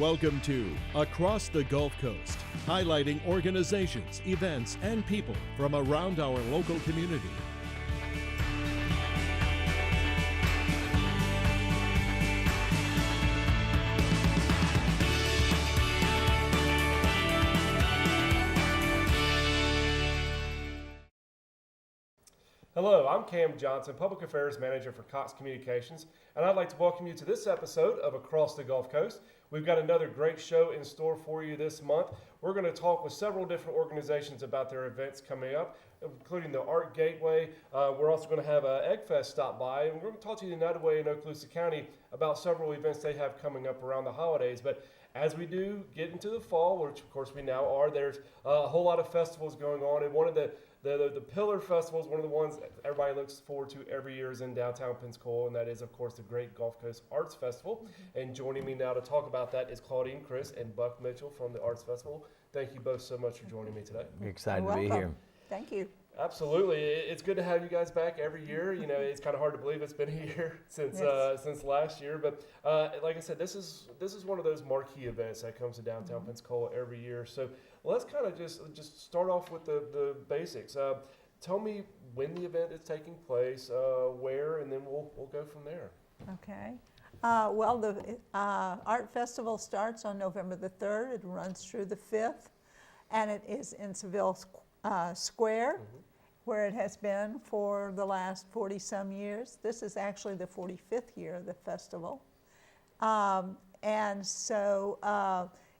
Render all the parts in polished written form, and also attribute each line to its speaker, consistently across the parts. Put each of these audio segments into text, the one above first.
Speaker 1: Welcome to Across the Gulf Coast, highlighting organizations, events, and people from around our local community.
Speaker 2: Hello, I'm Cam Johnson, Public Affairs Manager for Cox Communications, and I'd like to welcome you to this episode of Across the Gulf Coast. We've got another great show in store for you this month. We're going to talk with several different organizations about their events coming up, including the Art Gateway. We're also going to have EggFest stop by, and we're going to talk to United Way in Okaloosa County about several events they have coming up around the holidays. But as we do get into the fall, which of course we now are, there's a whole lot of festivals going on, and one of the Pillar Festival is one of the ones that everybody looks forward to every year is in downtown Pensacola, and that is, of course, the Great Gulf Coast Arts Festival. And joining me now to talk about that is Claudine Chris and Buck Mitchell from the Arts Festival. Thank you both so much for joining me today.
Speaker 3: We're excited to be here.
Speaker 4: Thank you.
Speaker 2: Absolutely. It's good to have you guys back every year. You know, it's kind of hard to believe it's been a year since last year. But like I said, this is one of those marquee events that comes to downtown Pensacola every year. So let's kind of just start off with the basics. Tell me when the event is taking place, where, and then we'll go from there.
Speaker 4: Okay. Well, the Art Festival starts on November the 3rd. It runs through the 5th, and it is in Seville Square, where it has been for the last 40-some years. This is actually the 45th year of the festival. And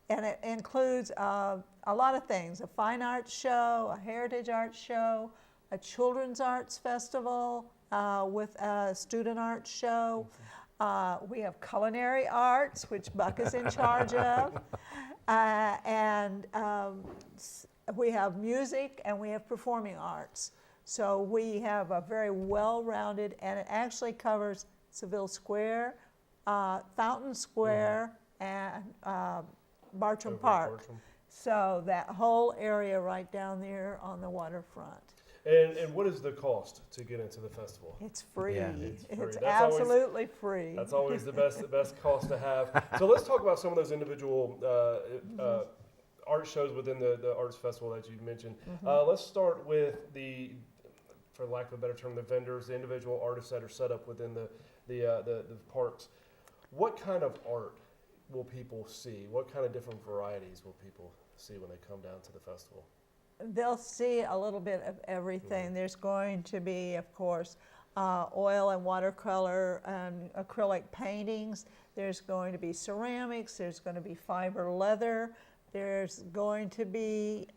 Speaker 4: it includes a lot of things: a fine arts show, a heritage arts show, a children's arts festival with a student arts show. We have culinary arts, which Buck is in charge of, and we have music, and we have performing arts. So we have a very well-rounded, and it actually covers Seville Square, Fountain Square, and Bartram Park. So that whole area right down there on the waterfront.
Speaker 2: And what is the cost to get into the festival?
Speaker 4: It's free.
Speaker 3: Yeah.
Speaker 4: It's absolutely free.
Speaker 2: That's always the best cost to have. So let's talk about some of those individual art shows within the Arts Festival that you mentioned. Let's start with for lack of a better term, the vendors, the individual artists that are set up within the parks. What kind of art will people see? What kind of different varieties will people see when they come down to the festival?
Speaker 4: They'll see a little bit of everything. There's going to be, of course, oil and watercolor and acrylic paintings. There's going to be ceramics. There's going to be fiber leather. There's going to be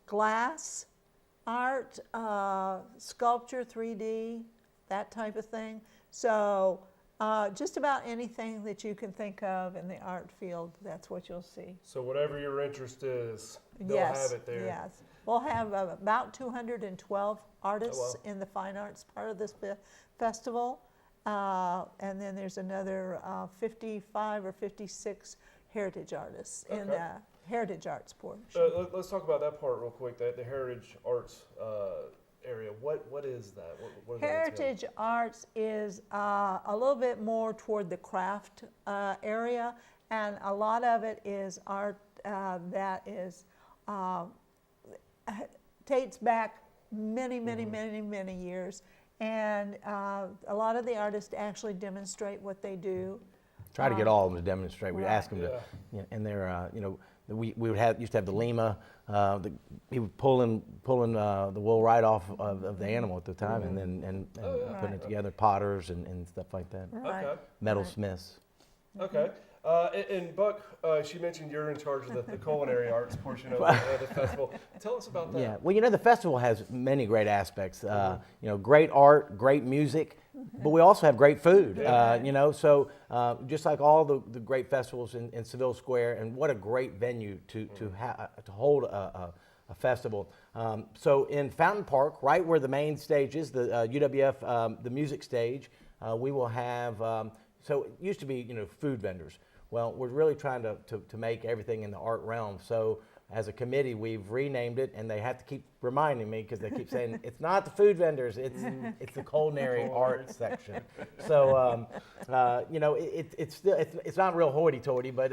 Speaker 4: glass art, sculpture, 3D, that type of thing. So just about anything that you can think of in the art field, that's what you'll see.
Speaker 2: So whatever your interest is, they'll have it there.
Speaker 4: Yes. We'll have about 212 artists in the fine arts part of this festival. And then there's another 55 or 56 heritage artists in the heritage arts portion.
Speaker 2: Let's talk about that part real quick, the heritage arts area. What is that? What
Speaker 4: Heritage arts is a little bit more toward the craft area, and a lot of it is art that is dates back many years, and a lot of the artists actually demonstrate what they do.
Speaker 3: Try to get all of them to demonstrate. We
Speaker 4: Right.
Speaker 3: ask them to, and they're, we used to have the Lima, he was pulling the wool right off of the animal at the time, and then putting it together, potters and stuff like that.
Speaker 4: Right.
Speaker 2: Okay.
Speaker 3: Metalsmiths.
Speaker 2: Okay. And Buck, she mentioned you're in charge of the culinary arts portion of the festival. Tell us about that.
Speaker 3: Yeah, well, the festival has many great aspects. Great art, great music, but we also have great food. So just like all the great festivals in Seville Square, and what a great venue to hold a festival. So in Fountain Park, right where the main stage is, the UWF, the music stage, we will have. So it used to be, food vendors. Well, we're really trying to make everything in the art realm. So as a committee, we've renamed it, and they have to keep reminding me because they keep saying it's not the food vendors, it's the culinary arts section. So you know, it's still it's not real hoity-toity, but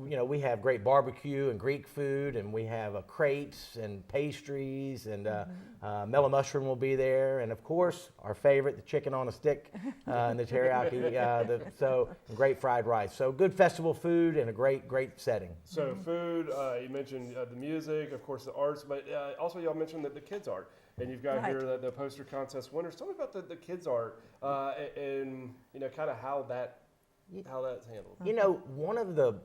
Speaker 3: you know, we have great barbecue and Greek food, and we have crepes and pastries, and mellow mushroom will be there, and of course our favorite, the chicken on a stick, and the teriyaki. So great fried rice. So good festival food and a great setting.
Speaker 2: So food, you mentioned the music, of course the arts, but also y'all mentioned the kids art. And you've got here the poster contest winners. Tell me about the kids art and you know, kind of how that's handled.
Speaker 3: You know, one of the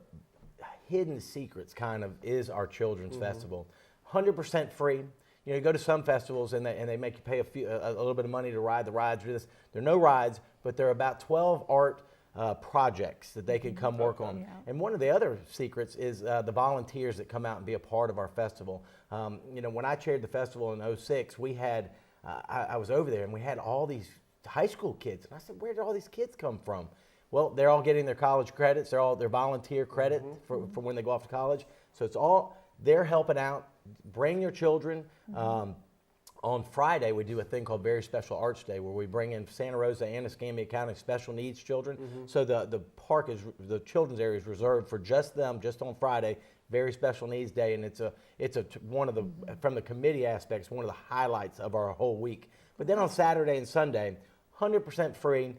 Speaker 3: hidden secrets kind of is our children's festival. 100% free. You know, you go to some festivals and they make you pay a little bit of money to ride the rides. There are no rides, but there are about 12 art projects that they can come work on. Yeah. And one of the other secrets is the volunteers that come out and be a part of our festival. You know, when I chaired the festival in 2006, we had, I was over there and we had all these high school kids. And I said, where did all these kids come from? Well, they're all getting their college credits. They're all their volunteer credit for when they go off to college. So it's all, they're helping out. Bring your children. On Friday, we do a thing called Very Special Arts Day, where we bring in Santa Rosa and Escambia County special needs children. So the park is, the children's area is reserved for just them, just on Friday, Very Special Needs Day, and it's one of the, from the committee aspects, one of the highlights of our whole week. But then on Saturday and Sunday, 100% free.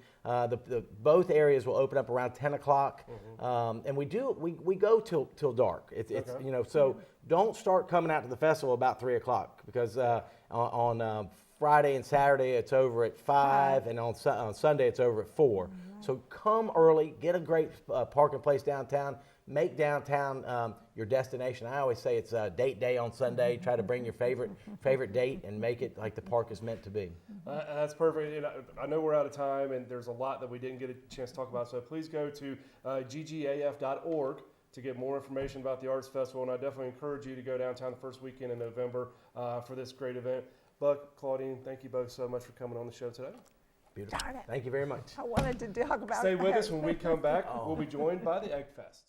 Speaker 3: Both areas will open up around 10 o'clock, and we go till dark. It's you know, so don't start coming out to the festival about 3 o'clock, because on Friday and Saturday it's over at 5, and on Sunday it's over at 4. So come early, get a great parking place downtown. Make downtown your destination. I always say it's date day on Sunday. Try to bring your favorite date and make it like the park is meant to be.
Speaker 2: That's perfect. And I know we're out of time, and there's a lot that we didn't get a chance to talk about. So please go to ggaf.org to get more information about the Arts Festival. And I definitely encourage you to go downtown the first weekend in November for this great event. Buck, Claudine, thank you both so much for coming on the show today.
Speaker 3: Beautiful. Thank you very much.
Speaker 4: I wanted to talk about
Speaker 2: Stay with us when we come back. We'll be joined by the Egg Fest.